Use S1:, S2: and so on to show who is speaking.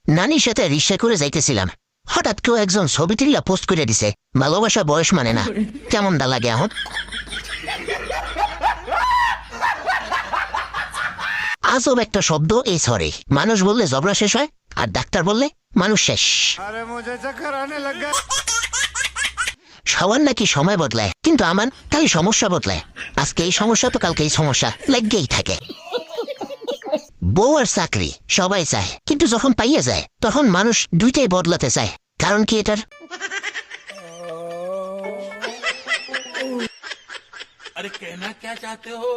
S1: নানির সাথে রিক্সা করে যাইতেছিলাম, হঠাৎ কেউ একজন ছবি তুলিয়া পোস্ট করে দিছে, ভালোবাসা বয়স মানে না। কেমন দা লাগে এখন? আজব একটা শব্দ এই সরি। মানুষ বললে জবরা শেষ হয়, আর ডাক্তার বললে মানুষ শেষ। সবার নাকি সময় বদলায়, কিন্তু আমার খালি সমস্যা বদলায়। আজকে এই সমস্যা তো কালকে এই সমস্যা লেগেই থাকে। বউ আর চাকরি সবাই চায়, কিন্তু যখন পাইয়া যায় তখন মানুষ দুইটাই বদলাতে চায়। কারণ কি এটার?
S2: अरे कहना क्या चाहते हो?